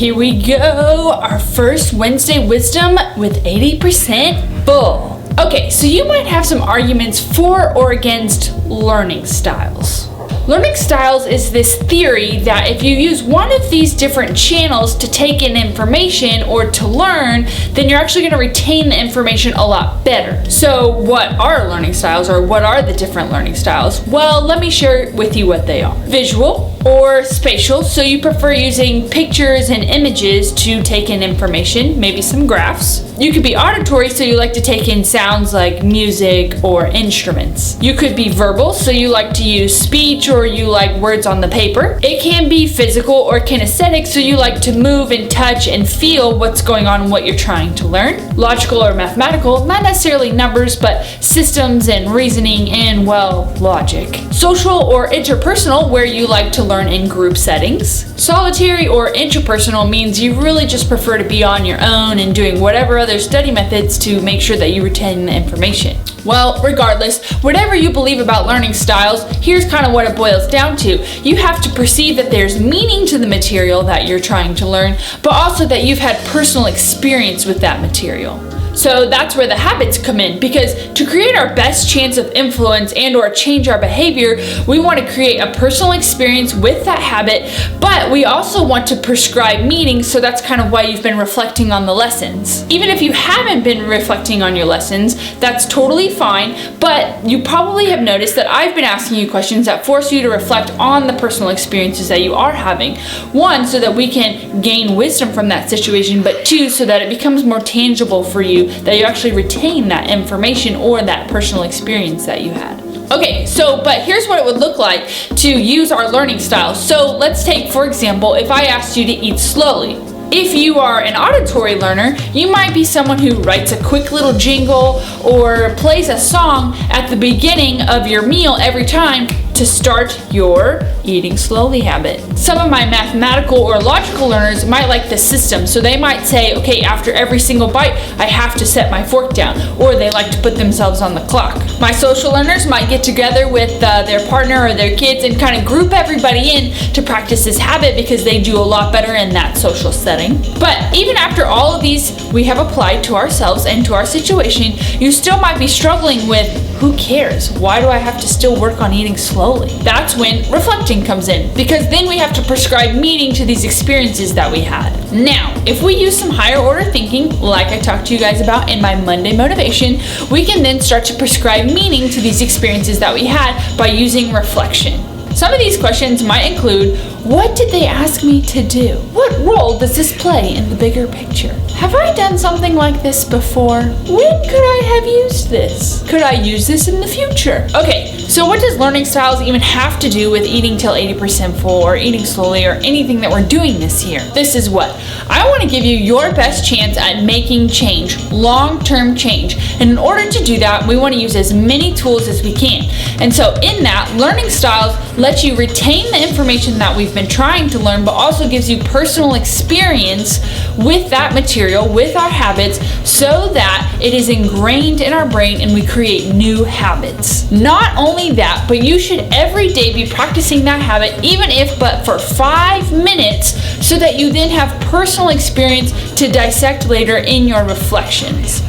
Here we go, our first Wednesday wisdom with 80% full. Okay, so you might have some arguments for or against learning styles. Learning styles is this theory that if you use one of these different channels to take in information or to learn, then you're actually going to retain the information a lot better. So what are learning styles, or what are the different learning styles? Well, let me share with you what they are. Visual or spatial, so you prefer using pictures and images to take in information, maybe some graphs. You could be auditory, so you like to take in sounds like music or instruments. You could be verbal, so you like to use speech or you like words on the paper. It can be physical or kinesthetic, so you like to move and touch and feel what's going on and what you're trying to learn. Logical or mathematical, not necessarily numbers, but systems and reasoning and, well, logic. Social or interpersonal, where you like to learn in group settings. Solitary or interpersonal means you really just prefer to be on your own and doing whatever other study methods to make sure that you retain the information. Well, regardless, whatever you believe about learning styles, here's kind of what it boils down to. You have to perceive that there's meaning to the material that you're trying to learn, but also that you've had personal experience with that material. So that's where the habits come in, because to create our best chance of influence and or change our behavior, we want to create a personal experience with that habit, but we also want to prescribe meaning, so that's kind of why you've been reflecting on the lessons. Even if you haven't been reflecting on your lessons, that's totally fine, but you probably have noticed that I've been asking you questions that force you to reflect on the personal experiences that you are having. One, so that we can gain wisdom from that situation, but two, so that it becomes more tangible for you, that you actually retain that information or that personal experience that you had. Okay, but here's what it would look like to use our learning style. So let's take, for example, if I asked you to eat slowly. If you are an auditory learner, you might be someone who writes a quick little jingle or plays a song at the beginning of your meal every time to start your eating slowly habit. Some of my mathematical or logical learners might like the system, so they might say, okay, after every single bite, I have to set my fork down, or they like to put themselves on the clock. My social learners might get together with their partner or their kids and kind of group everybody in to practice this habit, because they do a lot better in that social setting. But even after all of these we have applied to ourselves and to our situation, you still might be struggling with, who cares? Why do I have to still work on eating slowly? That's when reflecting comes in, because then we have to prescribe meaning to these experiences that we had. Now, if we use some higher order thinking, like I talked to you guys about in my Monday motivation, we can then start to prescribe meaning to these experiences that we had by using reflection. Some of these questions might include, what did they ask me to do? What role does this play in the bigger picture? Have I done something like this before? When could I have used this? Could I use this in the future? Okay, so what does learning styles even have to do with eating till 80% full or eating slowly or anything that we're doing this year? This is what I want to give you your best chance at making change, long-term change. And in order to do that, we want to use as many tools as we can. And so in that, learning styles lets you retain the information that we've been trying to learn, but also gives you personal experience with that material, with our habits, so that it is ingrained in our brain and we create new habits. Not only that, but you should every day be practicing that habit, even if but for 5 minutes, so that you then have personal experience to dissect later in your reflections.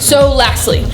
So lastly,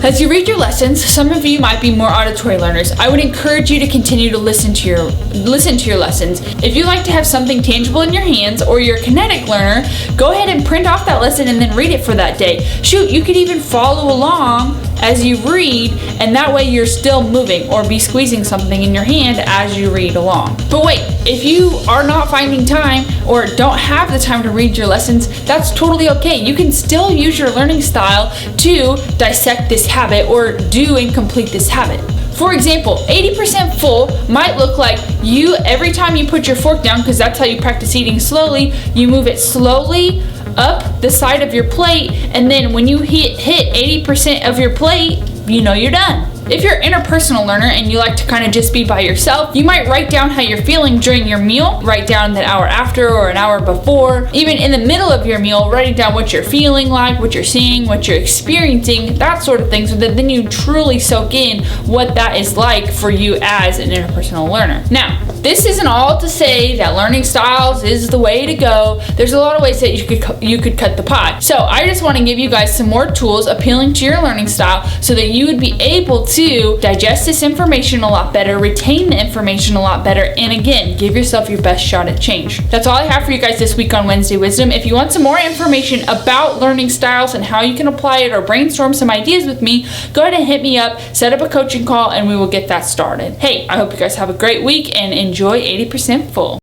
as you read your lessons, some of you might be more auditory learners. I would encourage you to continue to listen to your lessons. If you like to have something tangible in your hands, or you're a kinetic learner, go ahead and print off that lesson and then read it for that day. Shoot, you could even follow along as you read, and that way you're still moving, or be squeezing something in your hand as you read along. But wait, if you are not finding time or don't have the time to read your lessons, that's totally okay. You can still use your learning style to dissect this habit or do and complete this habit. For example, 80% full might look like you, every time you put your fork down, because that's how you practice eating slowly, you move it slowly up the side of your plate, and then when you hit 80% of your plate, you know you're done. If you're an interpersonal learner and you like to kind of just be by yourself, you might write down how you're feeling during your meal, write down the hour after or an hour before, even in the middle of your meal, writing down what you're feeling like, what you're seeing, what you're experiencing, that sort of thing, so that then you truly soak in what that is like for you as an interpersonal learner. Now, this isn't all to say that learning styles is the way to go. There's a lot of ways that you could cut the pie. So I just want to give you guys some more tools appealing to your learning style so that you would be able to digest this information a lot better, retain the information a lot better, and again, give yourself your best shot at change. That's all I have for you guys this week on Wednesday Wisdom. If you want some more information about learning styles and how you can apply it or brainstorm some ideas with me, go ahead and hit me up, set up a coaching call, and we will get that started. Hey, I hope you guys have a great week and enjoy 80% Full.